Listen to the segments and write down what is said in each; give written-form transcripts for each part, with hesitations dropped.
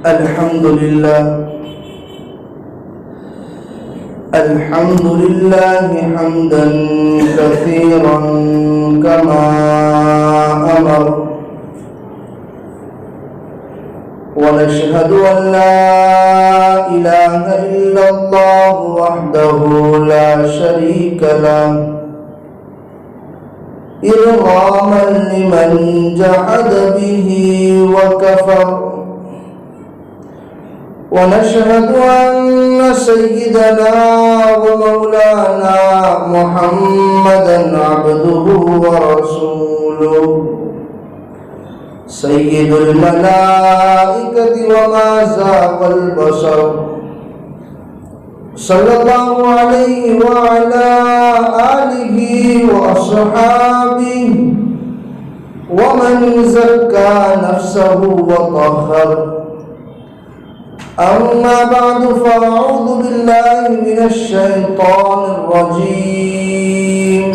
الحمد لله حمدا كثيرا كما أمر، ونشهد أن لا إله إلا الله وحده لا شريك له، إرغاما لمن جحد به وكفر، ونشهد أن سيدنا ومولانا محمدا عبده ورسوله، سيد الملائكة وما زاغ البصر، صلى الله عليه وعلى آله وأصحابه ومن زكى نفسه وطهر. أما بعد، فأعوذ بالله من الشيطان الرجيم.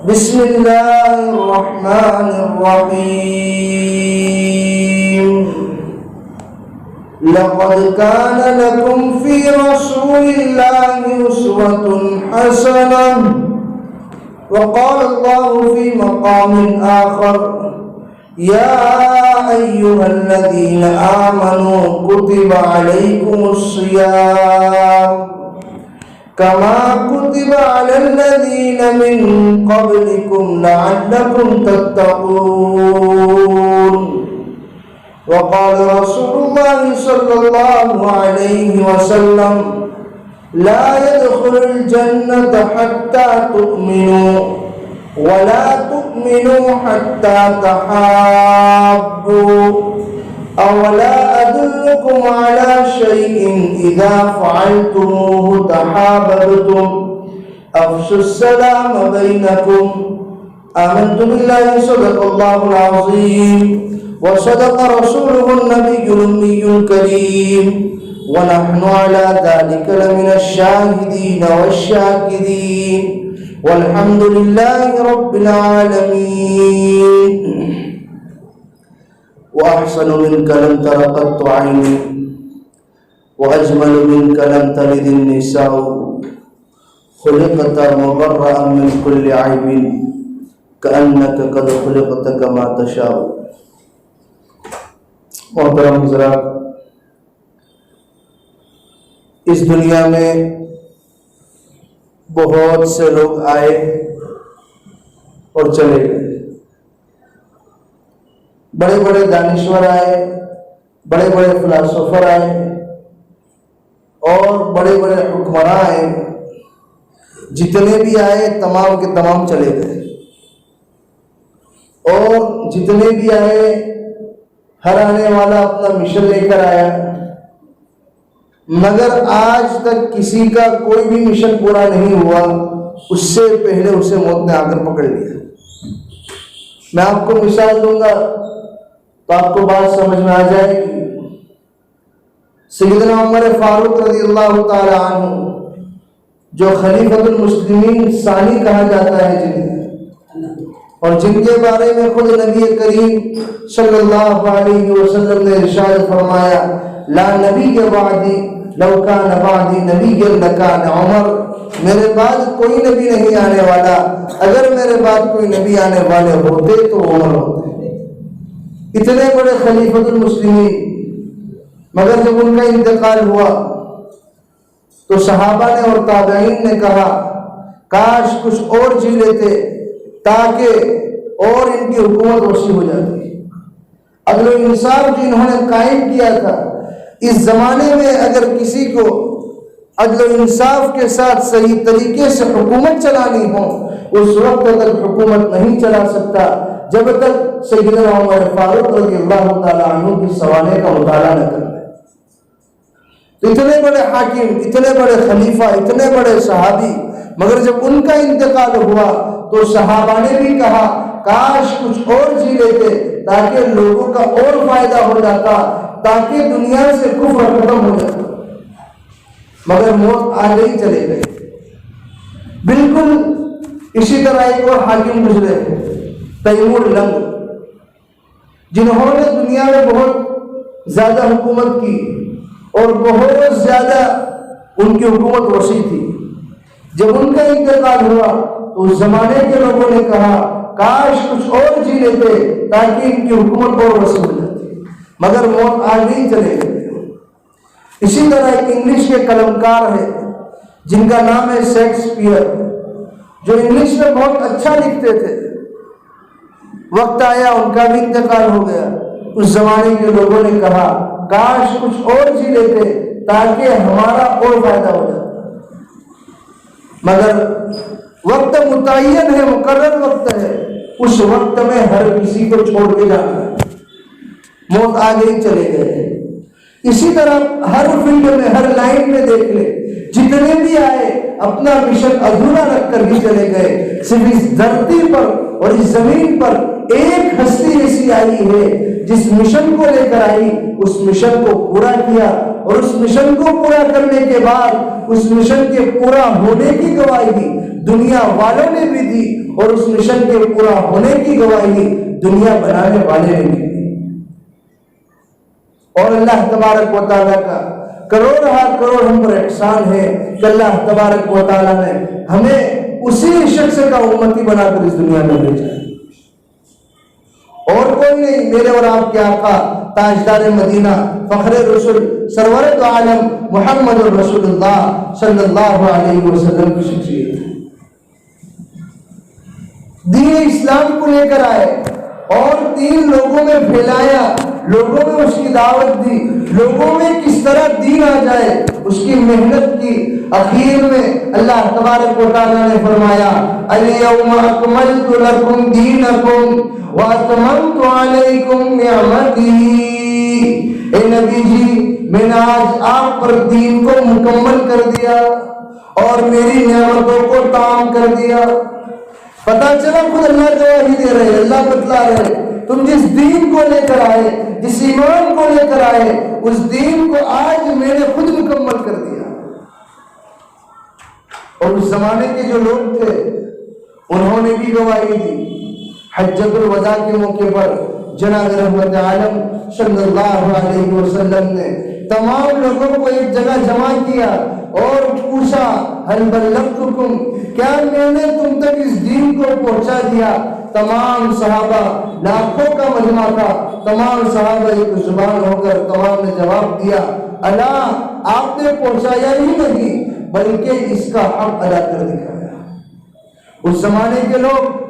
بسم الله الرحمن الرحيم. لقد كان لكم في رسول الله أسوة حسنة. وقال الله في مقام آخر: يا أيها الذين آمنوا كتب عليكم الصيام كما كتب على الذين من قبلكم لعلكم تتقون. وقال رسول الله صلى الله عليه وسلم: لا يدخل الجنة حتى تؤمنوا ولا تؤمنوا حتى تحابوا. أولا أدلكم على شيء إذا فعلتموه تحاببتم؟ أفشوا السلام بينكم. آمنت بالله، صدق الله العظيم، وصدق رسوله النبي الأمي الكريم، ونحن على ذلك لمن الشاهدين والشاكرين، والحمد لله رب العالمين. وأحسن منك لم تر قط عيني، وأجمل منك لم تلد النساء، خلقت مبرأ من كل عيب، كأنك قد خلقت كما تشاء. محترم حضرات، اس دنیا میں بہت سے لوگ آئے اور چلے گئے. بڑے بڑے دانشور آئے، بڑے بڑے فلاسفر آئے، اور بڑے بڑے حکمراں آئے. جتنے بھی آئے تمام کے تمام چلے گئے، اور جتنے بھی آئے ہر آنے والا اپنا مشن لے کر آیا، مگر آج تک کسی کا کوئی بھی مشن پورا نہیں ہوا. اس سے پہلے اسے موت نے آ کر پکڑ لیا. میں آپ کو مثال دوں گا تو آپ کو بات سمجھ میں آ جائے گی. سیدنا عمر فاروق رضی اللہ تعالی عنہ، جو خلیفۃ المسلمین ثانی کہا جاتا ہے اور جن کے بارے میں خود نبی کریم صلی اللہ علیہ وسلم نے ارشاد فرمایا: لا نبی بعدی لو کان بعدی نبی لکان عمر. میرے بعد کوئی نبی نہیں آنے والا، اگر میرے بعد کوئی نبی آنے والے ہوتے تو عمر ہوتے. اتنے بڑے خلیفۃ المسلمین، مگر جب ان کا انتقال ہوا تو صحابہ نے اور تابعین نے کہا کاش کچھ اور جی لیتے تاکہ اور ان کی حکومت وسیع ہو جاتی. عدل و انصاف جو انہوں نے قائم کیا تھا، اس زمانے میں اگر کسی کو عدل و انصاف کے ساتھ صحیح طریقے سے حکومت چلانی ہو، اس وقت تک حکومت نہیں چلا سکتا جب تک سیدنا عمر فاروق رضی اللہ تعالیٰ عنہ کی سوانح کا مطالعہ نہ کر لے. تو اتنے بڑے حاکم، اتنے بڑے خلیفہ، اتنے بڑے صحابی، مگر جب ان کا انتقال ہوا تو صحابہ نے بھی کہا کاش کچھ اور جی لیتے تاکہ لوگوں کا اور فائدہ ہو جاتا، تاکہ دنیا سے کفر ختم ہو جاتا. مگر موت آ گئی، چلے گئے. بالکل اسی طرح ایک اور حاکم گزرے تیمور لنگ، جنہوں نے دنیا میں بہت زیادہ حکومت کی اور بہت زیادہ ان کی حکومت وسیع تھی. جب ان کا انتقال ہوا تو اس زمانے کے لوگوں نے کہا کاش کچھ اور جی لیتے تاکہ ان کی حکومت اور وسیع ہو جاتی، مگر موت آ گئی، چلے گئے. اسی طرح ایک انگلش کے قلمکار ہیں جن کا نام ہے شیکسپیئر، جو انگلش میں بہت اچھا لکھتے تھے. وقت آیا ان کا بھی انتقال ہو گیا. اس زمانے کے لوگوں نے کہا کاش کچھ اور جی لیتے تاکہ ہمارا اور فائدہ ہو جاتا، مگر وقت متعین ہے، مقرر وقت ہے، اس وقت میں ہر کسی کو چھوڑ کے جانا ہے. موت آ گئی، چلے گئے. اسی طرح ہر فیلڈ میں، ہر لائن میں دیکھ لے، جتنے بھی آئے اپنا مشن ادھورا رکھ کر ہی چلے گئے. صرف اس دھرتی پر اور اس زمین پر ایک ہستی ایسی آئی ہے جس مشن کو لے کر آئی، اس مشن کو پورا کیا، اور اس مشن کو پورا کرنے کے بعد اس مشن کے پورا ہونے کی گواہی دنیا والوں نے بھی دی، اور اس مشن کے پورا ہونے کی گواہی دنیا بنانے والے نے بھی دی. اور اللہ تبارک و تعالیٰ کا کروڑ ہر کروڑ ہم پر احسان ہے کہ اللہ تبارک و تعالیٰ نے ہمیں اسی شخص کا امتی بنا کر اس دنیا میں بھیجا ہے. اور کوئی نہیں، میرے اور آپ کے آقا تاجدار مدینہ فخر رسول سرور دو عالم محمد رسول اللہ صلی اللہ علیہ وسلم کی شخصیت ہے. دین اسلام کو لے کر آئے اور دین لوگوں میں پھیلایا، لوگوں میں اس کی دعوت دی، لوگوں میں کس طرح دین آ جائے اس کی محنت کی. اخیر میں اللہ تبارک و تعالیٰ نے فرمایا الیوم اکملت لکم دینکم واتممت علیکم نعمتی. اے نبی جی، میں نے آج آپ پر دین کو مکمل کر دیا اور میری نعمتوں کو تمام کر دیا. پتا چلا خود اللہ گواہی دے رہے، اللہ بتلا رہے، تم جس دین کو لے کر آئے، جس ایمان کو لے کر آئے، اس دین کو آج میں نے خود مکمل کر دیا. اور اس زمانے کے جو لوگ تھے انہوں نے بھی گواہی دی. حجۃ الوداع کے موقع پر جناب رحمت عالم صلی اللہ علیہ وسلم نے تمام لوگوں کو ایک جگہ جمع کیا اور پوچھا هل بلغتکم، کیا میں نے تم تک اس دین کو پہنچا دیا؟ تمام صحابہ، لاکھوں کا مجمع تھا، تمام صحابہ ایک زبان ہو کر تمام نے جواب دیا الا، آپ نے پہنچایا ہی نہیں بلکہ اس کا حق ادا کر دکھایا. اس زمانے کے لوگ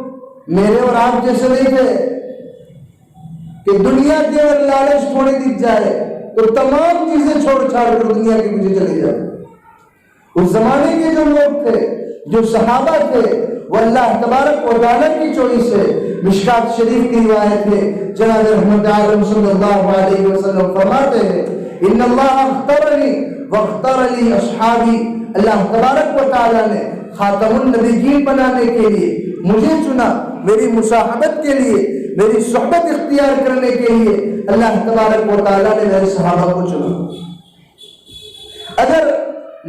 میرے اور آپ جیسے نہیں تھے کہ دنیا کے اگر لالچ تھوڑی دکھ جائے تو تمام چیزیں چھوڑ چھاڑ کر دنیا کے پیچھے چلے جائے. اس زمانے کے جو لوگ تھے، جو صحابہ تھے، وہ اللہ تبارک و تعالیٰ کی چوائس سے. مشکات شریف کی روایت ہے، جناب رحمت عالم صلی اللہ علیہ وسلم فرماتے ہیں ان اللہ اختارنی واختار لی اصحابی. اللہ تبارک و تعالیٰ نے خاتم النبیین بنانے کے لیے مجھے چنا، میری مصاحبت کے لیے، میری صحبت اختیار کرنے کے لیے اللہ تبارک و تعالیٰ نے میرے صحابہ کو چنا. اگر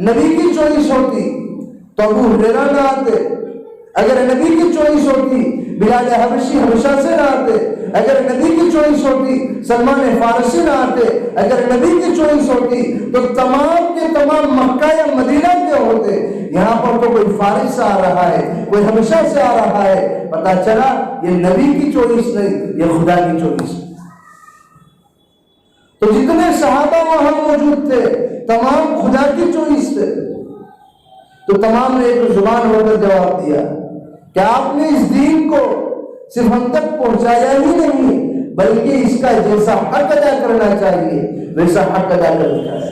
نبی کی چوائس ہوتی تو ابو ہریرہ نہ آتے، اگر نبی کی چوائس ہوتی بلال حبشی حبشہ سے نہ آتے، اگر نبی کی چوائس ہوتی سلمان فارسی نہ آتے، اگر نبی کی چوائس ہوتی تو تمام کے تمام مکہ یا مدینہ کے ہوتے. یہاں پر تو کوئی فارس سے آ رہا ہے، کوئی حبشہ سے آ رہا ہے، پتا چلا یہ نبی کی چوائس نہیں، یہ خدا کی چوائس ہے. تو جتنے صحابہ وہاں موجود تھے تمام خدا کی چوائس تھے. تو تمام نے ایک زبان ہو کر جواب دیا کہ آپ نے اس دین کو صرف ہم تک پہنچایا ہی نہیں بلکہ اس کا جیسا حق ادا کرنا چاہیے ویسا حق ادا کر دکھایا.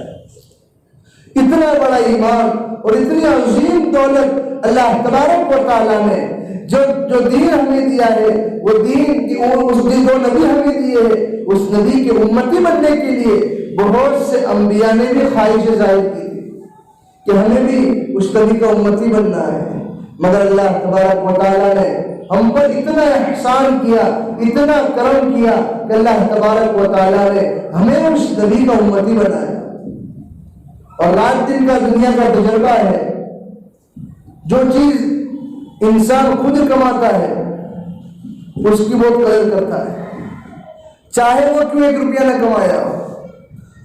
اتنا بڑا ایمان اور اتنی عظیم دولت اللہ تبارک و تعالیٰ نے جو دین ہمیں دیا ہے، وہ دین کی اس دین جو نبی ہمیں دیے ہے، اس نبی کے امتی بننے کے لیے بہت سے انبیاء نے بھی خواہش ظاہر کی تھی کہ ہمیں بھی اس نبی کا امتی بننا ہے. مگر اللہ تبارک و تعالیٰ نے ہم پر اتنا احسان کیا، اتنا کرم کیا کہ اللہ تبارک و تعالیٰ نے ہمیں اس نبی کا امتی بنایا. اور رات دن کا دنیا کا تجربہ ہے، جو چیز انسان خود کماتا ہے اس کی بہت قدر کرتا ہے، چاہے وہ کیوں 1 روپیہ نہ کمایا ہو،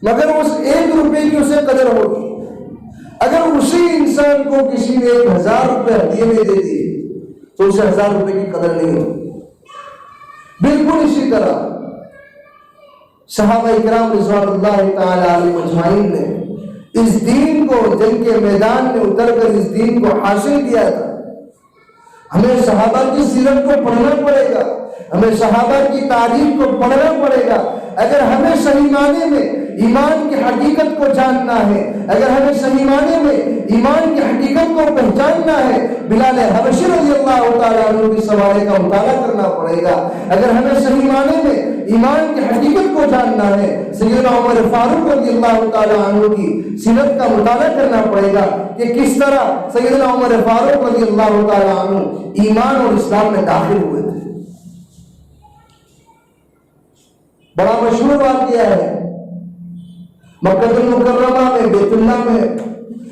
مگر اس 1 روپے کی اسے قدر ہوگی۔ اگر اسی انسان کو کسی نے 1000 روپے ہدیے میں دے دیے تو اسے 1000 روپے کی قدر نہیں ہوگی۔ بالکل اسی طرح صحابہ کرام رضوان اللہ تعالی علیہم اجمعین نے اس دین کو جنگ کے میدان میں اتر کر اس دین کو حاصل کیا تھا۔ ہمیں صحابہ کی سیرت کو پڑھنا پڑے گا، ہمیں صحابہ کی تاریخ کو پڑھنا پڑے گا۔ اگر ہمیں صحیح معنی میں ایمان کی حقیقت کو جاننا ہے، اگر ہمیں صحیح معنی میں ایمان کی حقیقت کو پہچاننا ہے، بلال حبشی رضی اللہ تعالیٰ عنہ کی سوارے کا مطالعہ کرنا پڑے گا۔ اگر ہمیں صحیح معنی میں ایمان کی حقیقت کو جاننا ہے، سیدنا عمر فاروق رضی اللہ تعالیٰ عنہ کی سیرت کا مطالعہ کرنا پڑے گا کہ کس طرح سیدنا عمر فاروق رضی اللہ تعالیٰ عنہ ایمان اور اسلام میں داخل ہوئے تھے۔ بڑا مشہور واقعہ ہے، مکہ المکرمہ میں بیت اللہ میں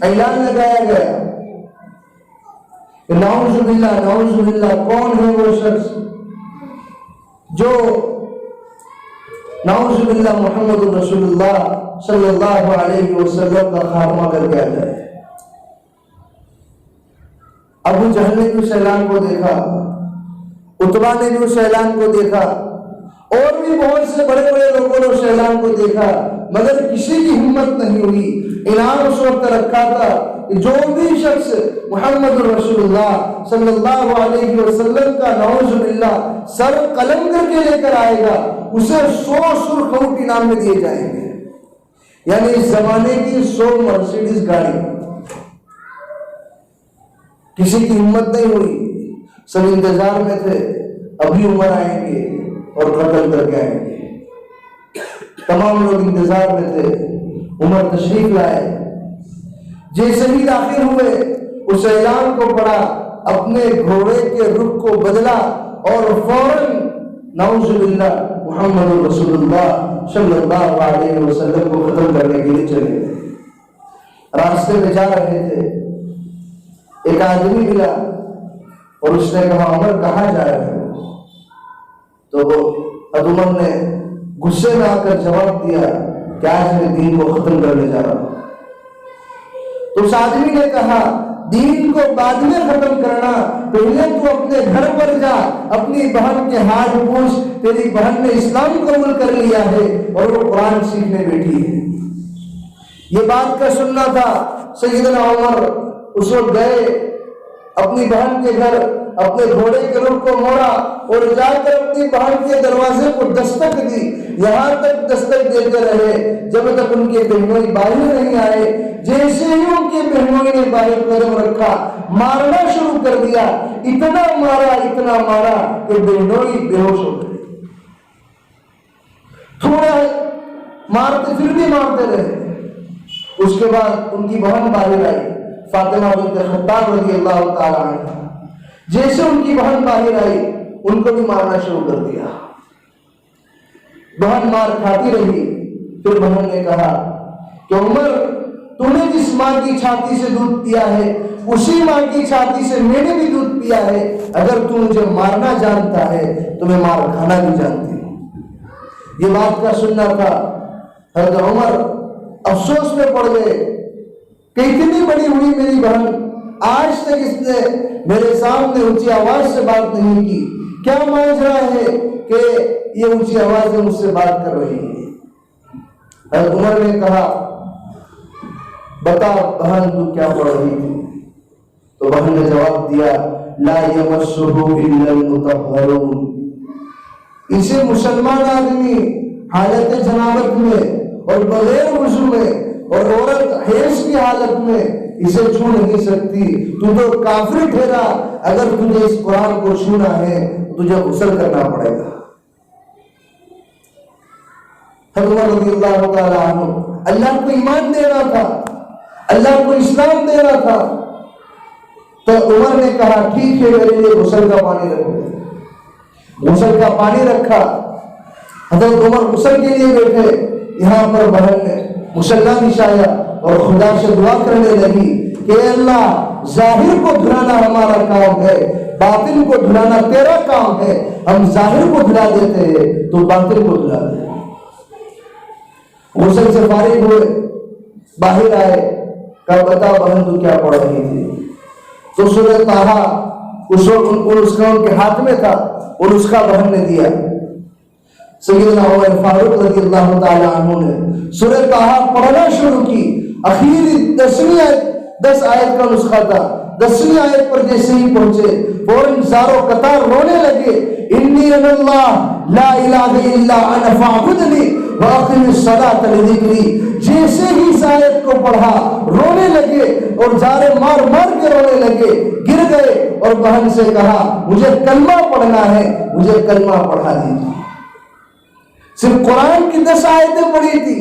اعلان لگایا گیا کہ نعوذ باللہ کون ہے وہ شخص جو نعوذ باللہ محمد رسول اللہ صلی اللہ علیہ وسلم کا خاتمہ کر کے آ جائے۔ ابو جہل نے بھی اس اعلان کو دیکھا، عتبہ نے بھی اس اعلان کو دیکھا، اور بھی بہت سے بڑے بڑے لوگوں نے اس اعلان کو دیکھا، مگر کسی کی ہمت نہیں ہوئی۔ انعام اس وقت رکھا تھا کہ جو بھی شخص محمد رسول اللہ صلی اللہ علیہ وسلم کا نعوذ باللہ سر قلم کر کے لے کر آئے گا اسے 100 سرخ اونٹ انعام میں دیے جائیں گے، یعنی اس زمانے کی 100 مرسیڈیز گاڑی۔ کسی کی ہمت نہیں ہوئی، سب انتظار میں تھے ابھی عمر آئیں گے اور قتل کر کے آئیں گے۔ تمام لوگ انتظار میں تھے، عمر تشریف لائے، جیسے ہی داخل ہوئے اس اعلان کو پڑھا، اپنے گھوڑے کے رخ کو بدلا اور فوراً نعوذ باللہ محمد رسول اللہ صلی اللہ علیہ وسلم کو قتل کرنے کے لیے چلے گئے۔ راستے میں جا رہے تھے، ایک آدمی ملا اور اس نے کہا عمر کہاں جا رہے ہو؟ تو عمر نے غصے میں آ کر جواب دیا کہ آج میں دین کو ختم کرنے جا رہا ہوں۔ تو اس آدمی نے کہا دین کو بعد میں ختم کرنا، پہلے تو اپنے گھر پر جا، اپنی بہن کے ہاتھ پوچھ، تیری بہن نے اسلام قبول کر لیا ہے اور وہ قرآن سیکھنے بیٹھی ہے۔ یہ بات کا سننا تھا۔ سیدنا عمر اس وقت گئے اپنی بہن کے گھر، اپنے گھوڑے کے رخ کو موڑا اور جا کر اپنی بہن کے دروازے کو دستک دی۔ یہاں تک دستک دیتے رہے جب تک ان کے بہنوئی باہر نہیں آئے۔ جیسے ہی ان کے بہنوئی نے باہر قدم رکھا، مارنا شروع کر دیا۔ اتنا مارا کہ بہنوئی بے ہوش ہو گئی۔ تھوڑا مارتے پھر بھی مارتے رہے۔ اس کے بعد ان کی بہن باہر آئی، فاطمہ بنت خطاب رضی اللہ تعالیٰ عنہ۔ جیسے ان کی بہن باہر آئی ان کو بھی مارنا شروع کر دیا۔ بہن مار کھاتی رہی۔ پھر بہن نے کہا کہ عمر تو نے جس ماں کی چھاتی سے دودھ پیا ہے اسی ماں کی چھاتی سے میں نے بھی دودھ پیا ہے۔ اگر تو مجھے مارنا جانتا ہے تو میں مار کھانا بھی جانتی ہوں۔ یہ بات کا سننا تھا۔ حضرت عمر افسوس میں پڑ گئے کہ اتنی بڑی ہوئی میری بہن، آج تک اس نے میرے سامنے اونچی آواز سے بات نہیں کی، کیا ماجرا ہے کہ یہ اونچی آواز سے مجھ سے بات کر رہی ہے؟ حضرت عمر نے کہا بتا بہن تو کیا پڑھ رہی تھی؟ تو بہن نے جواب دیا لا یمسہ الا المطہرون۔ اسے مسلمان آدمی حالت جنابت میں اور بغیر وضو میں اور عورت حیض کی حالت میں اسے چھو نہیں سکتی۔ تو تو کافر ٹھہرا، اگر تجھے اس قرآن کو چھونا ہے تجھے غسل کرنا پڑے گا۔ حضرت رضی اللہ تعالیٰ عنہ اللہ کو ایمان دے رہا تھا، اللہ کو اسلام دے رہا تھا۔ تو عمر نے کہا ٹھیک ہے میرے لیے غسل کا پانی رکھو۔ غسل کا پانی رکھا۔ حضرت عمر غسل کے لیے بیٹھے، یہاں پر بہن نے مصلی بچھایا اور خدا سے دعا کرنے لگی کہ اے اللہ ظاہر کو دھلانا ہمارا کام ہے، باطن کو دھلانا تیرا کام ہے۔ ہم ظاہر کو دھلا دیتے ہیں تو باطن کو دھلا دیتے ہیں۔ غسل سے فارغ ہوئے، باہر آئے، کہا بتا بہن تو کیا پڑھ رہی تھی؟ تو سورہ طٰہٰ اس وقت وہ نسخہ ان کے ہاتھ میں تھا، وہ نسخہ بہن نے دیا۔ سیدنا عمر فاروق رضی اللہ تعالی عنہ نے سورہ طٰہٰ پڑھنا شروع کی۔ اخیری 10 آیت کا نسخہ تھا، 10ویں آیت پر جیسے ہی پہنچے فوراً زارو قطار رونے لگے، انی انا اللہ لا الہ الا انا فاعبدنی واقم الصلاۃ لذکری۔ جیسے ہی اس آیت کو پڑھا رونے لگے اور زارے مار مار کے رونے لگے، گر گئے اور بہن سے کہا مجھے کلمہ پڑھنا ہے، مجھے کلمہ پڑھا دیجیے۔ صرف قرآن کی 10 آیتیں پڑھی تھی،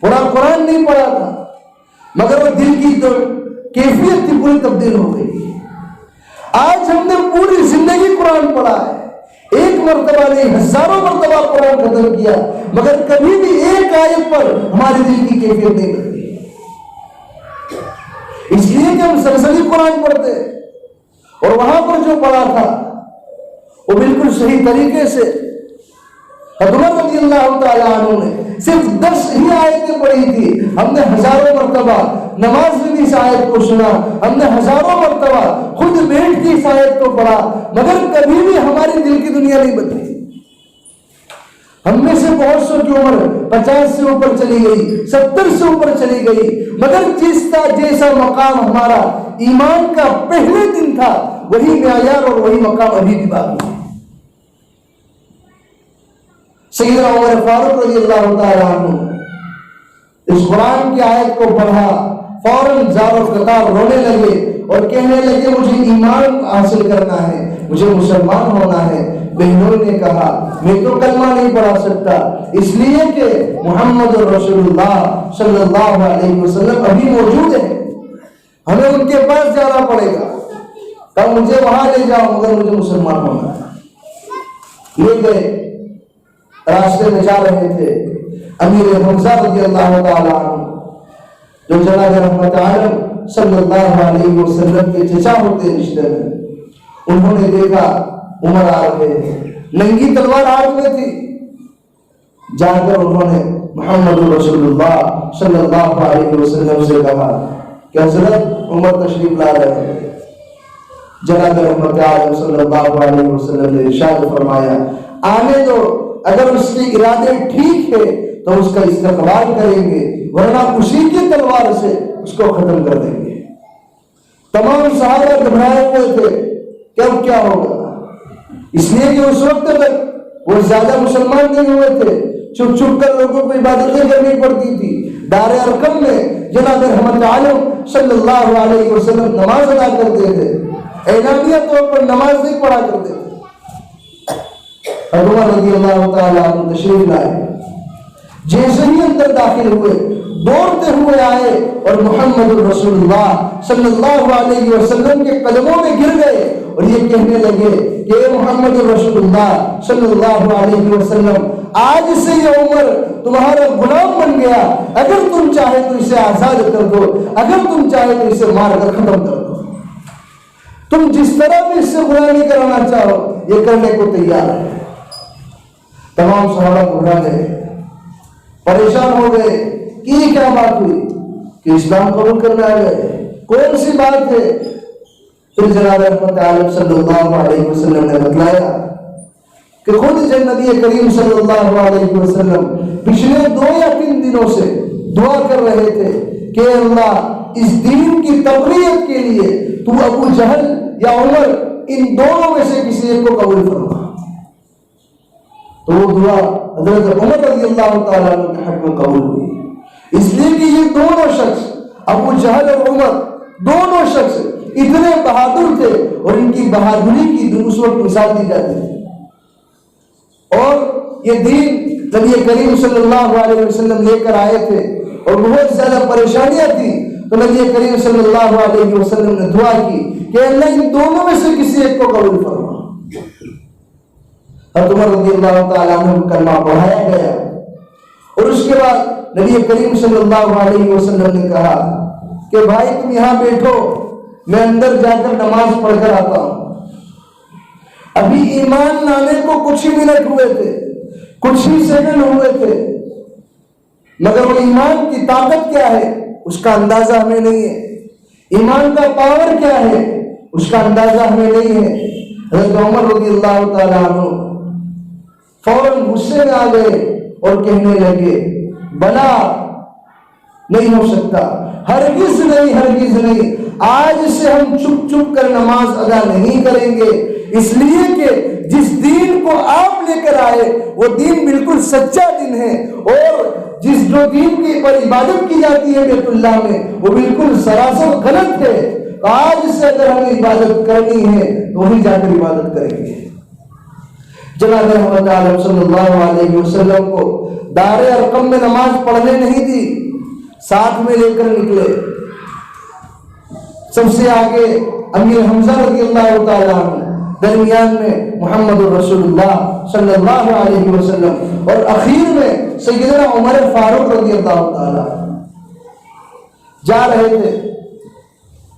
پورا قرآن نہیں پڑھا تھا، مگر وہ دل کی تو کیفیت تھی پوری تبدیل ہو گئی۔ آج ہم نے پوری زندگی قرآن پڑھا ہے، ایک مرتبہ نہیں ہزاروں مرتبہ قرآن ختم کیا، مگر کبھی بھی ایک آیت پر ہماری دل کی کیفیت نہیں بدلی۔ اس لیے کہ ہم سرسری قرآن پڑھتے اور وہاں پر جو پڑھا تھا وہ بالکل صحیح طریقے سے عمر رضی اللہ تعالیٰ عنہ نے صرف 10 ہی آیتیں پڑھی تھی، ہم نے ہزاروں مرتبہ نماز میں بھی اس آیت کو سنا، ہم نے ہزاروں مرتبہ خود بیٹھ کے اس آیت کو پڑھا، مگر کبھی بھی ہماری دل کی دنیا نہیں بدلی۔ ہم میں سے بہت سو کی عمر 50 سے اوپر چلی گئی، 70 سے اوپر چلی گئی، مگر جیسا مقام ہمارا ایمان کا پہلے دن تھا وہی معیار اور وہی مقام ابھی بھی باقی ہے۔ سیدنا عمر فاروق رضی اللہ تعالیٰ عنہ اس قرآن کی آیت کو پڑھا، فوراً زار و قطار رونے لگے اور کہنے لگے مجھے ایمان حاصل کرنا ہے، مجھے مسلمان ہونا ہے۔ بہنوں نے کہا میں تو کلمہ نہیں پڑھا سکتا، اس لیے کہ محمد رسول اللہ صلی اللہ علیہ وسلم ابھی موجود ہے، ہمیں ان کے پاس جانا پڑے گا۔ کہا مجھے وہاں لے جاؤ مگر مجھے مسلمان ہونا ہے۔ لے گئے، راستے میں جا رہے تھے، امیر حمزہ رضی اللہ تعالیٰ عنہ جو جناب رحمت عالم صلی اللہ علیہ وسلم کے چچا ہوتے رشتے میں، انہوں نے دیکھا عمر آ رہے ہیں، ننگی تلوار ہاتھ میں تھی۔ جا کر انہوں نے محمد رسول اللہ صلی اللہ علیہ وسلم سے کہا کہ حضرت عمر تشریف لا رہے ہیں۔ جناب رحمت عالم صلی اللہ علیہ وسلم نے ارشاد فرمایا آنے دو، اگر اس کے ارادے ٹھیک ہے تو اس کا استقبال کریں گے، ورنہ اسی کی تلوار سے اس کو ختم کر دیں گے۔ تمام صحابہ گھبرائے ہوئے تھے کہ اب کیا ہوگا، اس لیے کہ اس وقت تک وہ زیادہ مسلمان نہیں ہوئے تھے، چھپ چھپ کر لوگوں کو عبادتیں کرنی پڑتی تھی۔ دار ارقم میں جناب رحمت عالم صلی اللہ علیہ وسلم نماز ادا کرتے تھے، اعلانیہ طور پر نماز نہیں پڑھا کرتے تھے۔ عمر رضی اللہ تعالیٰ عنہ تشریف لائے، جیسے ہی اندر داخل ہوئے دوڑتے ہوئے آئے اور محمد رسول اللہ صلی اللہ علیہ وسلم کے قدموں میں گر گئے اور یہ کہنے لگے کہ اے محمد رسول اللہ صلی اللہ علیہ وسلم، آج سے یہ عمر تمہارا غلام بن گیا، اگر تم چاہے تو اسے آزاد کر دو، اگر تم چاہے تو اسے مار کر ختم کر دو، تم جس طرح بھی اس سے غلامی کرانا چاہو یہ کرنے کو تیار ہے۔ تمام صحابہ گھبرا گئے، پریشان ہو گئے کہ یہ کیا بات ہوئی کہ اسلام قبول کرنے آ گئے، کون سی بات ہے؟ پھر جناب رحمت عالم صلی اللہ علیہ وسلم نے بتلایا کہ خود نبی کریم صلی اللہ علیہ وسلم پچھلے 2 یا 3 دنوں سے دعا کر رہے تھے کہ اللہ اس دین کی تبلیغ کے لیے تو ابو جہل یا عمر ان دونوں میں سے کسی ایک کو قبول فرما۔ تو وہ دعا حضرت عمر رضی اللہ تعالیٰ عنہ کے حق میں قبول ہوئی، اس لیے کہ یہ دونوں شخص ابو جہل اور عمر دونوں شخص اتنے بہادر تھے اور ان کی بہادری کی اس وقت مثال دی جاتی ہے۔ اور یہ دین نبی کریم صلی اللہ علیہ وسلم لے کر آئے تھے اور بہت زیادہ پریشانیاں تھیں، تو نبی کریم صلی اللہ علیہ وسلم نے دعا کی کہ اللہ ان دونوں میں سے کسی ایک کو قبول فرما۔ حضرت عمر رضی اللہ تعالیٰ عنہ کو کلمہ پڑھایا گیا اور اس کے بعد نبی کریم صلی اللہ علیہ وسلم نے کہا کہ بھائی تم یہاں بیٹھو، میں اندر جا کر نماز پڑھ کر آتا ہوں. ابھی ایمان لانے کو کچھ ہی منٹ ہوئے تھے, کچھ ہی سیکنڈ ہوئے تھے, مگر وہ ایمان کی طاقت کیا ہے اس کا اندازہ ہمیں نہیں ہے. ایمان کا پاور کیا ہے اس کا اندازہ ہمیں نہیں ہے. حضرت عمر رضی اللہ تعالیٰ عنہ فوراً غصے میں آ گئے اور کہنے لگے بلا نہیں ہو سکتا, ہرگز نہیں, ہرگز نہیں. آج سے ہم چپ چپ کر نماز ادا نہیں کریں گے, اس لیے کہ جس دین کو آپ لے کر آئے وہ دین بالکل سچا دین ہے, اور جس جو دین کی پر عبادت کی جاتی ہے بیت اللہ میں وہ بالکل سراسر غلط ہے. آج سے اگر ہمیں عبادت کرنی ہے تو وہیں جا کر عبادت کریں گے. جناب محمد عالم صلی اللہ علیہ وسلم کو دار ارقم میں نماز پڑھنے نہیں دی, ساتھ میں لے کر نکلے. سب سے آگے امیر حمزہ رضی اللہ تعالیٰ عنہ, درمیان میں محمد رسول اللہ صلی اللہ علیہ وسلم, اور اخیر میں سیدنا عمر فاروق رضی اللہ تعالیٰ جا رہے تھے.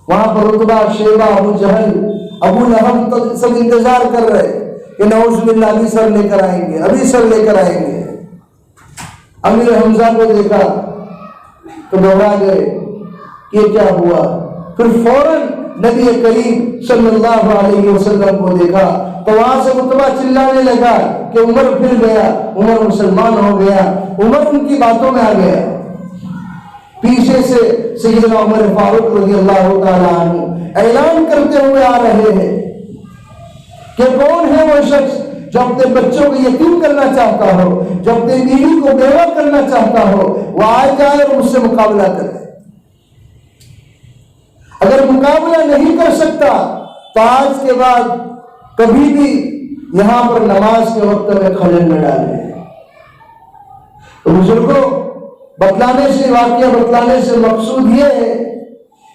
وہاں پر رتبہ, شیبہ, ابو جہل, ابو لہب سب انتظار کر رہے کہ نعوذ باللہ ابھی سر لے کر آئیں گے, ابھی سر لے کر آئیں گے. امیر حمزہ کو دیکھا تو گھبرا گئے کہ کیا ہوا. پھر فوراً نبی کریم صلی اللہ علیہ وسلم کو دیکھا تو وہاں سے رتبہ چلانے لگا کہ عمر پھر گیا, عمر مسلمان ہو گیا, عمر ان کی باتوں میں آ گیا. پیچھے سے سیدنا عمر فاروق رضی اللہ تعالیٰ عنہ اعلان کرتے ہوئے آ رہے ہیں کہ کون ہے وہ شخص جو اپنے بچوں کو یتیم کرنا چاہتا ہو, جو اپنے بیوی کو بیوہ کرنا چاہتا ہو, وہ آ جائے اور مجھ سے مقابلہ کرے. اگر مقابلہ نہیں کر سکتا تو آج کے بعد کبھی بھی یہاں پر نماز کے وقت میں خلل نہ ڈالے. تو بزرگوں, بتلانے سے, واقعہ بتلانے سے مقصود یہ ہے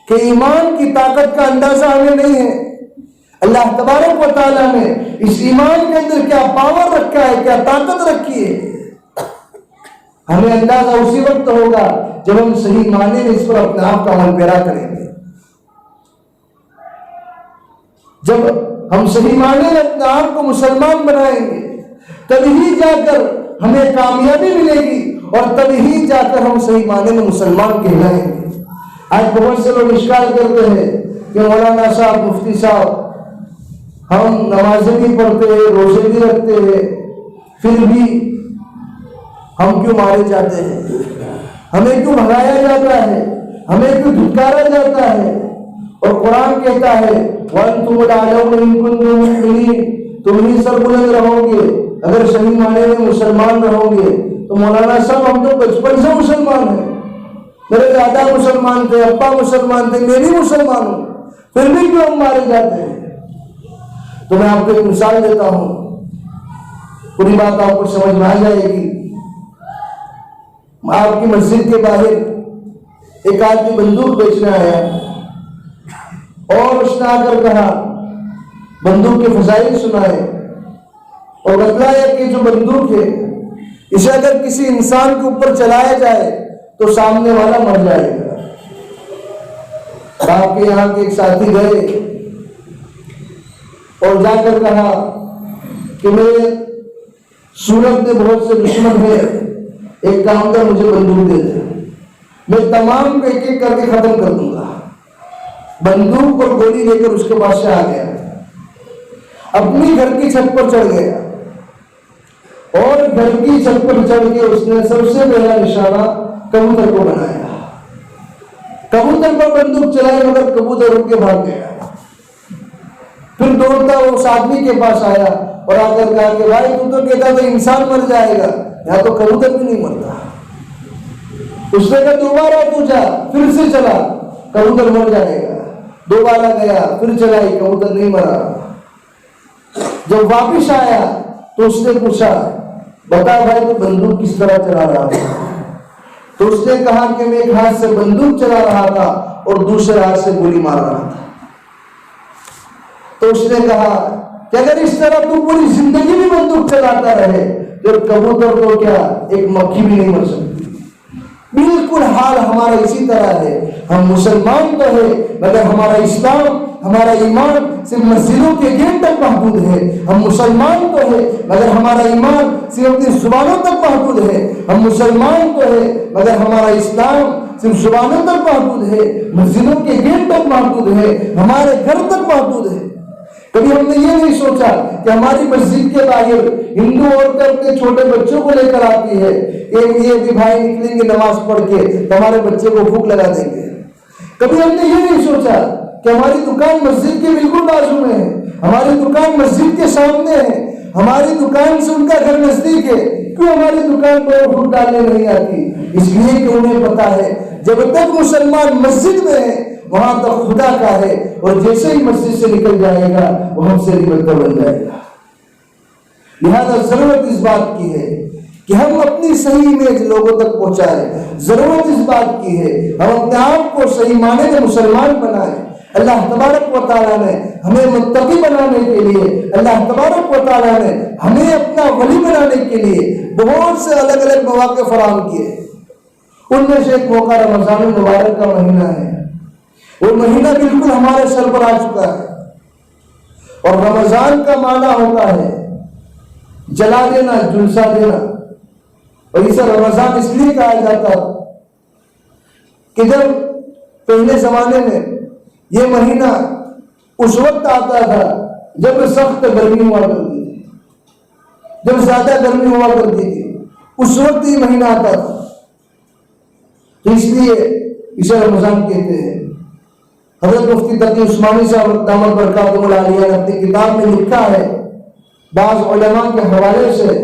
کہ ایمان کی طاقت کا اندازہ ہمیں نہیں ہے. اللہ تبارک و تعالیٰ نے اس ایمان کے اندر کیا پاور رکھا ہے, کیا طاقت رکھی ہے, ہمیں اندازہ اسی وقت ہوگا جب ہم صحیح معنی میں اس پر اپنے آپ کا عمل پیرا کریں گے. جب ہم صحیح معنی میں اپنے آپ کو مسلمان بنائیں گے تبھی جا کر ہمیں کامیابی ملے گی, اور تبھی جا کر ہم صحیح معنی میں مسلمان کہلائیں گے. آج بہت سے لوگ اشکال کرتے ہیں کہ مولانا صاحب, مفتی صاحب, ہم نمازیں بھی پڑھتے ہیں, روزے بھی رکھتے ہیں, پھر بھی ہم کیوں مارے جاتے ہیں, ہمیں کیوں بھگایا جاتا ہے, ہمیں کیوں دھتکارا جاتا ہے. اور قرآن کہتا ہے وَأَنْتُمُ الْأَعْلَوْنَ إِن كُنتُم مُؤْمِنِينَ, تم ہی سر بلند رہو گے اگر صحیح معنی میں مسلمان رہو گے. تو مولانا صاحب ہم تو بچپن سے مسلمان ہیں, میرے دادا مسلمان تھے, ابا مسلمان تھے, میں بھی مسلمان ہوں, پھر بھی کیوں ہم مارے جاتے ہیں. تو میں آپ کو ایک مثال دیتا ہوں, پوری بات آپ کو سمجھ میں آ جائے گی. آپ کی مسجد کے باہر ایک آدمی بندوق بیچنے آیا اور اس نے آ کر کہا, بندوق کے فضائل سنائے اور بتلایا کہ جو بندوق ہے اسے اگر کسی انسان کے اوپر چلایا جائے تو سامنے والا مر جائے گا. آپ کے یہاں کے ایک ساتھی گئے اور جا کر کہا کہ میرے سورت میں بہت سے دشمن ہیں, ایک کام کر مجھے بندوق دے دے, میں تمام کو ایک ایک کر کے ختم کر دوں گا. بندوق اور گولی لے کر اس کے پاس سے آ گیا, اپنی گھر کی چھت پر چڑھ گیا اور گھر کی چھت پر چڑھ کے اس نے سب سے پہلا نشانہ کبوتر کو بنایا. کبوتر پر بندوق چلائی مگر کبوتر اڑ کے بھاگ گیا. پھر دوڑتا وہ اس آدمی کے پاس آیا اور آ کر کہا کہ بھائی تو کہتا تھا انسان مر جائے گا, یہاں تو کبوتر بھی نہیں مرتا. اس نے کہا دوبارہ تو جا, پھر سے چلا, کبوتر مر جائے گا. دوبارہ گیا, پھر چلائی, کبوتر نہیں مرا. جب واپس آیا تو اس نے پوچھا بتا بھائی تو بندوق کس طرح چلا رہا تھا. تو اس نے کہا کہ میں ایک ہاتھ سے بندوق چلا رہا تھا اور دوسرے ہاتھ سے گولی مار رہا تھا. تو اس نے کہا کہ اگر اس طرح تو پوری زندگی بھی بندوق چلاتا رہے تو کبوتر تو کیا ایک مکھی بھی نہیں مر سکتی. بالکل حال ہمارا اسی طرح ہے. ہم مسلمان تو ہے مگر ہمارا اسلام ہمارا ایمان صرف مسجدوں کے گیٹ تک محدود ہے. ہم مسلمان تو ہے مگر ہمارا ایمان صرف اپنی زبانوں تک محدود ہے. ہم مسلمان تو ہے مگر ہمارا اسلام صرف زبانوں تک محدود ہے, مسجدوں کے گیٹ تک محدود ہے, ہمارے گھر تک محدود ہے. کبھی ہم نے یہ نہیں سوچا کہ ہماری مسجد کے باہر ہندو عورتیں اپنے چھوٹے بچوں کو لے کر آتی ہے کہ یہ بھی بھائی نکلیں گے نماز پڑھ کے تو ہمارے بچے کو بھوک لگا دیں گے. کبھی ہم نے یہ نہیں سوچا کہ ہماری دکان مسجد کے بالکل بازو میں ہے, ہماری دکان مسجد کے سامنے ہے, ہماری دکان سے ان کا گھر نزدیک ہے. کیوں ہماری دکان پر بھوک ڈالنے نہیں آتی؟ اس لیے کہ انہیں پتا ہے جب تک مسلمان مسجد میں ہے وہاں تک خدا کا ہے, اور جیسے ہی مسجد سے نکل جائے گا وہ ہم سے نکلتا بن جائے گا. لہذا ضرورت اس بات کی ہے کہ ہم اپنی صحیح امیج لوگوں تک پہنچائیں. ضرورت اس بات کی ہے ہم اپنے آپ کو صحیح معنی میں مسلمان بنائیں. اللہ تبارک و تعالیٰ نے ہمیں متقی بنانے کے لیے, اللہ تبارک و تعالیٰ نے ہمیں اپنا ولی بنانے کے لیے بہت سے الگ الگ مواقع فراہم کیے. ان میں سے ایک موقع رمضان المبارک کا مہینہ ہے. وہ مہینہ بالکل ہمارے سر پر آ چکا ہے, اور رمضان کا معنی ہوتا ہے جلا دینا, جلسہ دینا. اور اسے رمضان اس لیے کہا جاتا کہ جب پہلے زمانے میں یہ مہینہ اس وقت آتا تھا جب سخت گرمی ہوا کرتی تھی, جب زیادہ گرمی ہوا کرتی تھی اس وقت یہ مہینہ آتا تھا, تو اس لیے اسے رمضان کہتے ہیں. حضرت مفتی تقی عثمانی صاحب دامت برکاتہ العالیہ نے اپنی کتاب میں لکھا ہے بعض علماء کے حوالے سے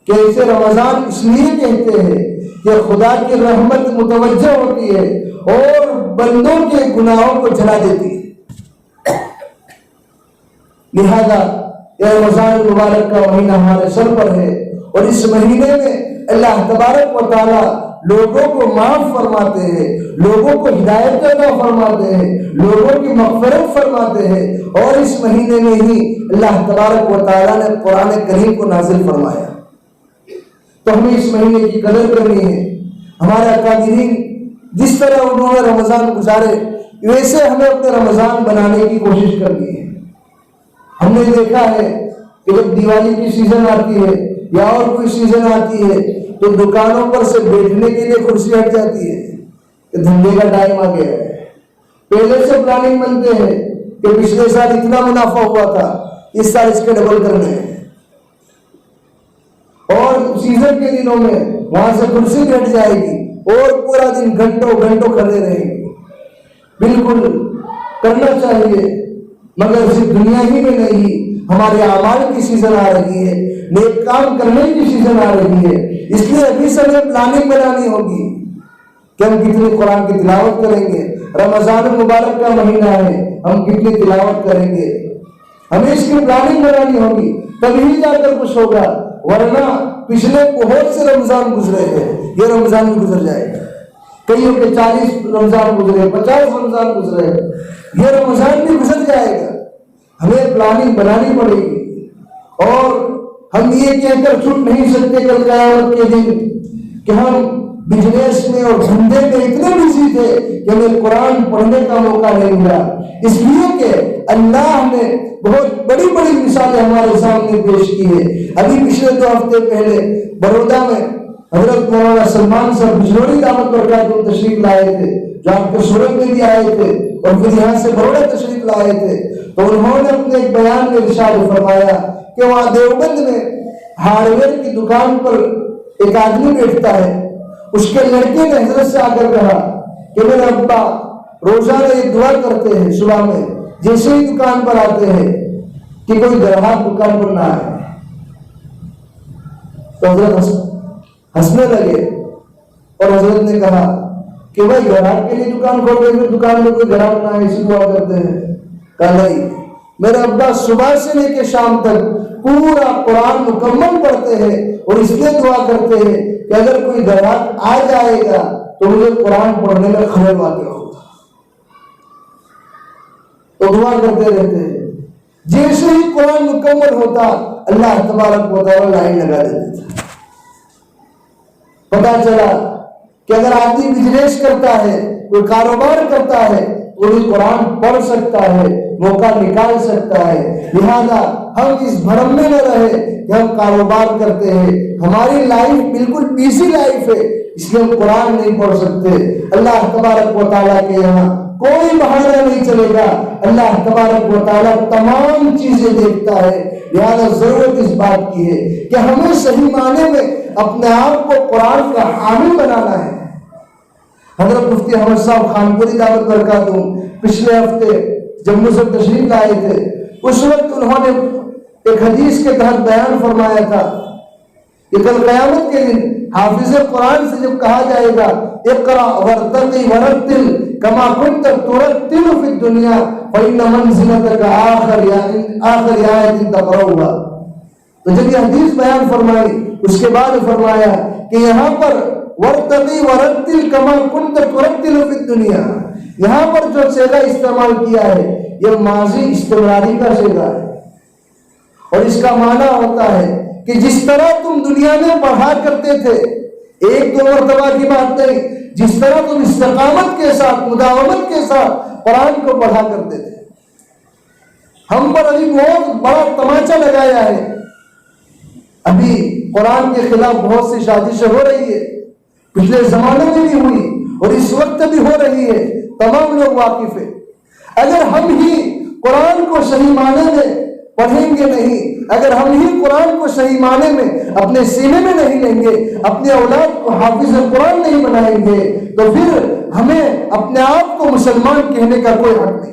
کہ اسے رمضان اس لیے کہتے ہیں کہ خدا کی رحمت متوجہ ہوتی ہے اور بندوں کے گناہوں کو جلا دیتی ہے. لہذا یہ رمضان المبارک کا مہینہ ہمارے سر پر ہے, اور اس مہینے میں اللہ تبارک و تعالیٰ لوگوں کو معاف فرماتے ہیں, لوگوں کو ہدایت عطا فرماتے ہیں, لوگوں کی مغفرت فرماتے ہیں. اور اس مہینے میں ہی اللہ تبارک و تعالیٰ نے قرآن کریم کو نازل فرمایا. تو ہمیں اس مہینے کی قدر کرنی ہے. ہمارے اکابرین جس طرح انہوں نے رمضان گزارے ویسے ہمیں اپنے رمضان بنانے کی کوشش کرنی ہے. ہم نے دیکھا ہے کہ جب دیوالی کی سیزن آتی ہے یا اور کوئی سیزن آتی ہے تو دکانوں پر سے بیٹھنے کے لیے کرسی ہٹ جاتی ہے کہ دھندے کا ٹائم آ گیا ہے. پہلے سے پلاننگ بنتے ہیں کہ پچھلے سال اتنا منافع ہوا تھا, اس سال اس کے ڈبل کرنے ہیں, اور سیزن کے دنوں میں وہاں سے کرسی بیٹھ جائے گی اور پورا دن گھنٹوں گھنٹوں کھڑے رہیں گے. بالکل کرنا چاہیے, مگر صرف دنیا ہی میں نہیں, ہمارے اعمال کی سیزن آ رہی ہے, نیک کام کرنے کی سیزن آ رہی ہے. اس لیے ابھی سے ہمیں پلاننگ بنانی ہوگی کہ ہم کتنی قرآن کی تلاوت کریں گے. رمضان المبارک کا مہینہ ہے, ہم کتنی تلاوت کریں گے, ہمیں اس کی پلاننگ بنانی ہوگی, تبھی جا کر کچھ ہوگا. ورنہ پچھلے بہت سے رمضان گزرے ہیں, یہ رمضان بھی گزر جائے گا. کئیوں کے 40 رمضان گزرے, 50 رمضان گزرے, یہ رمضان بھی گزر جائے گا. ہمیں پلاننگ بنانی پڑے گی, اور ہم یہ کہہ کر چھوٹ نہیں سکتے کل قیامت کے دن کہ ہم بزنس میں اور دھندے میں اتنے بزی تھے کہ ہمیں قرآن پڑھنے کا موقع نہیں ملا. اس لیے کہ اللہ نے بہت بڑی بڑی مثالیں ہمارے سامنے پیش کی ہے. ابھی پچھلے 2 ہفتے پہلے بڑودہ میں حضرت مولانا سلمان صاحب بجنوری دعوت برکاتہ تشریف لائے تھے, جو آپ کے سورت میں بھی آئے تھے اور پھر یہاں سے بڑودہ تشریف لائے تھے. تو انہوں نے اپنے ایک بیان میں ارشاد فرمایا کہ وہاں دیوبند میں ہارڈ ویئر کی دکان پر ایک آدمی بیٹھتا ہے. اس کے لڑکے نے حضرت سے آ کر کہا کہ میرے ابا روزانہ یہ دعا کرتے ہیں صبح میں جیسے ہی دکان پر آتے ہیں کہ کوئی گراہک دکان پر نہ آئے. تو حضرت ہنسنے لگے, اور حضرت نے کہا کہ بھائی گراہک کے لیے دکان کھولتے ہیں, دکان میں کوئی گراہک نہ آئے اسی دعا کرتے ہیں. کہا نہیں, میرے ابا صبح سے لے کے شام تک پورا قرآن مکمل پڑھتے ہیں اور اس لیے دعا کرتے ہیں کہ اگر کوئی گراہک آ جائے گا تو مجھے قرآن پڑھنے میں خلل واقع ہوگا. تو دعا کرتے رہتے ہیں. جیسے ہی قرآن مکمل ہوتا اللہ تبارک و تعالیٰ لائن لگا دیتے تھے. پتا چلا کہ اگر آدمی بزنس کرتا ہے، کوئی کاروبار کرتا ہے، وہ بھی قرآن پڑھ سکتا ہے، موقع نکال سکتا ہے۔ لہذا ہم اس بھرم میں نہ رہے کہ ہم کاروبار کرتے ہیں، ہماری لائف بالکل بیزی لائف ہے، اس لیے ہم قرآن نہیں پڑھ سکتے۔ اللہ تبارک و تعالیٰ کے یہاں کوئی بہانہ نہیں چلے گا، اللہ تبارک و تعالیٰ تمام چیزیں دیکھتا ہے۔ لہذا ضرورت اس بات کی ہے کہ ہمیں صحیح معنی میں اپنے آپ کو قرآن کا حامل بنانا ہے۔ حضرت مفتی احمد صاحب خانپوری دعوت برکاتہ پچھلے ہفتے جموں سے تشریف لائے تھے، اس وقت انہوں نے ایک حدیث کے تحت بیان فرمایا تھا کہ کل قیامت کے دن حافظ قرآن سے جب کہا جائے گا اقرا ورتقی ورتل کما کنت ترتل فی الدنیا فإن منزلتک آخر آیت تقرؤها، تو جب یہ حدیث بیان فرمائی اس کے بعد فرمایا کہ یہاں پر ورتقی ورتل کما کنت ترتل فی الدنیا، یہاں پر جو صیغہ استعمال کیا ہے یہ ماضی استمراری کا صیغہ ہے، اور اس کا معنی ہوتا ہے کہ جس طرح تم دنیا میں پڑھا کرتے تھے، ایک دو مرتبہ کی بات نہیں، جس طرح تم استقامت کے ساتھ مداومت کے ساتھ قرآن کو پڑھا کرتے تھے۔ ہم پر ابھی بہت بڑا تماچا لگایا ہے، ابھی قرآن کے خلاف بہت سی سازشیں ہو رہی ہے، پچھلے زمانے میں بھی ہوئی اور اس وقت بھی ہو رہی ہے، تمام لوگ واقف ہیں۔ اگر ہم ہی قرآن کو صحیح معنی میں پڑھیں گے نہیں، اگر ہم ہی قرآن کو صحیح معنی میں اپنے سینے میں نہیں لیں گے، اپنے اولاد کو حافظ قرآن نہیں بنائیں گے، تو پھر ہمیں اپنے آپ کو مسلمان کہنے کا کوئی حق نہیں۔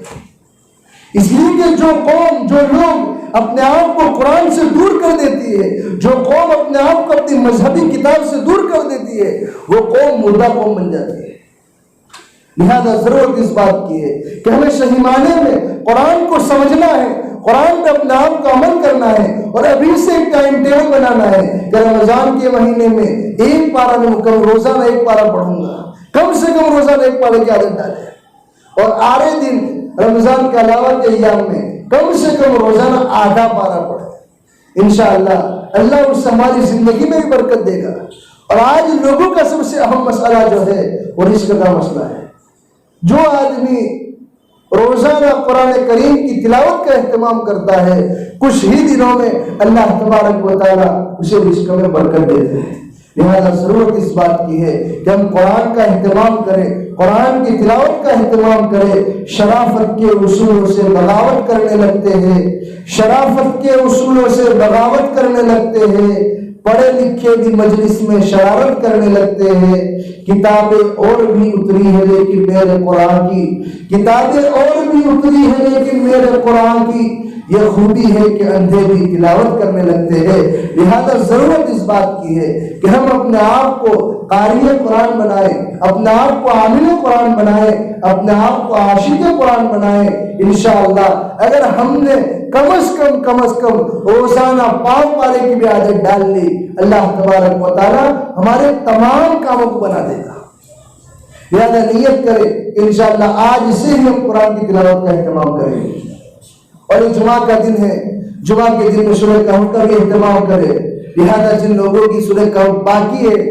اس لیے کہ جو قوم، جو لوگ اپنے آپ کو قرآن سے دور کر دیتی ہے، جو قوم اپنے آپ کو اپنی مذہبی کتاب سے دور کر دیتی ہے، وہ قوم مردہ قوم بن جاتی ہے۔ لہذا ضرورت اس بات کی ہے کہ ہمیں صحیح معنی میں قرآن کو سمجھنا ہے، قرآن پہ اپنے آپ کو عمل کرنا ہے، اور ابھی سے ایک ٹائم ٹیبل بنانا ہے کہ رمضان کے مہینے میں ایک پارہ میں مکمل روزانہ ایک پارہ پڑھوں گا، کم سے کم روزانہ ایک پارہ کی عادت ڈالے، اور آرے دن رمضان کے علاوہ کے ایام میں کم سے کم روزانہ آدھا پارہ پڑھے۔ انشاءاللہ اللہ اس ہماری زندگی میں بھی برکت دے گا۔ اور آج لوگوں کا سب سے اہم مسئلہ جو ہے وہ رزق کا مسئلہ ہے۔ جو آدمی روزانہ قرآن کریم کی تلاوت کا اہتمام کرتا ہے، کچھ ہی دنوں میں اللہ تبارک و تعالیٰ اسے رزق میں برکت دیتے ہیں۔ لہذا ضرورت اس بات کی ہے کہ ہم قرآن کا اہتمام کریں، قرآن کی تلاوت کا اہتمام کریں۔ شرافت کے اصولوں سے بغاوت کرنے لگتے ہیں، شرافت کے اصولوں سے بغاوت کرنے لگتے ہیں، پڑھے لکھے بھی مجلس میں شرارت کرنے لگتے ہیں۔ کتابیں اور بھی اتری ہیں لیکن میرے قرآن کی، کتابیں اور بھی اتری ہیں لیکن میرے قرآن کی یہ خوبی ہے کہ اندھے بھی تلاوت کرنے لگتے ہیں۔ لہذا ضرورت اس بات کی ہے کہ ہم اپنے آپ کو قاری قرآن بنائیں، اپنے آپ کو عامل قرآن بنائیں، اپنے آپ کو عاشق قرآن بنائیں۔ انشاءاللہ اگر ہم نے کم از کم روزانہ 5 پارے کی بھی عادت ڈال لی، اللہ تبارک و تعالیٰ ہمارے تمام کاموں کو بنا دے گا۔ لہذا نیت کریں کہ انشاءاللہ آج سے ہی ہم قرآن کی تلاوت کا اہتمام کریں گے۔ اور یہ جمعہ کا دن ہے، جمعہ کے دن میں سورہ کہف کا بھی اہتمام کرے۔ لہذا جن لوگوں کی سورہ کہف باقی ہے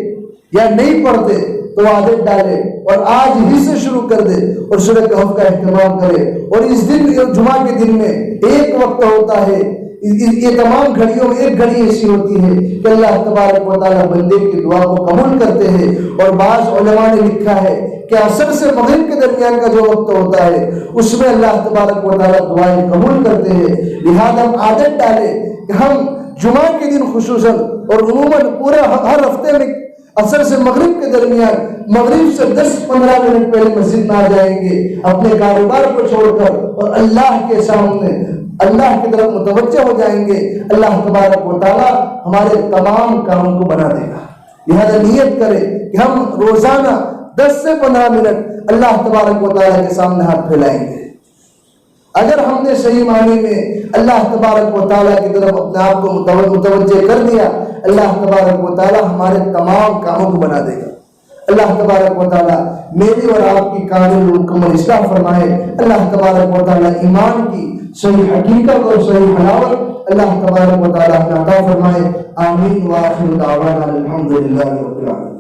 یا نہیں پڑھتے تو عادت ڈالے اور آج ہی سے شروع کر دے اور سورہ کہف کا اہتمام کرے۔ اور اس دن جمعہ کے دن میں ایک وقت ہوتا ہے، یہ تمام گھڑیوں میں ایک گھڑی ایسی ہوتی ہے کہ اللہ تبارک و تعالیٰ بندے کی دعا کو قبول کرتے ہیں۔ اور بعض علماء نے لکھا ہے کہ عصر سے مغرب کے درمیان کا جو وقت ہوتا ہے اس میں اللہ تبارک و تعالیٰ دعائیں قبول کرتے ہیں۔ لہذا ہم عادت ڈالیں کہ ہم جمعہ کے دن خصوصاً اور عموماً پورے ہر ہفتے میں عصر سے مغرب کے درمیان، مغرب سے 10-15 منٹ پہلے مسجد میں آ جائیں گے، اپنے کاروبار کو چھوڑ کر اور اللہ کے سامنے اللہ کی طرف متوجہ ہو جائیں گے۔ اللہ تبارک و تعالیٰ ہمارے تمام کاموں کو بنا دے گا۔ لہذا نیت کرے کہ ہم روزانہ 10 سے 15 منٹ اللہ تبارک و تعالیٰ کے سامنے ہاتھ پھیلائیں گے۔ اگر ہم نے صحیح معنی میں اللہ تبارک و تعالیٰ کی طرف اپنے آپ کو متوجہ کر دیا، اللہ تبارک و تعالیٰ ہمارے تمام کاموں کو بنا دے گا۔ اللہ تبارک و تعالیٰ میری اور آپ کی کامل مکمل اصلاح فرمائے۔ اللہ تبارک و تعالیٰ ایمان کی صحیح حقیقت اور صحیح حلاوت اللہ تبارک و تعالیٰ عطا فرمائے۔ آمین۔ وآخر دعوانا الحمدللہ رب العالمین۔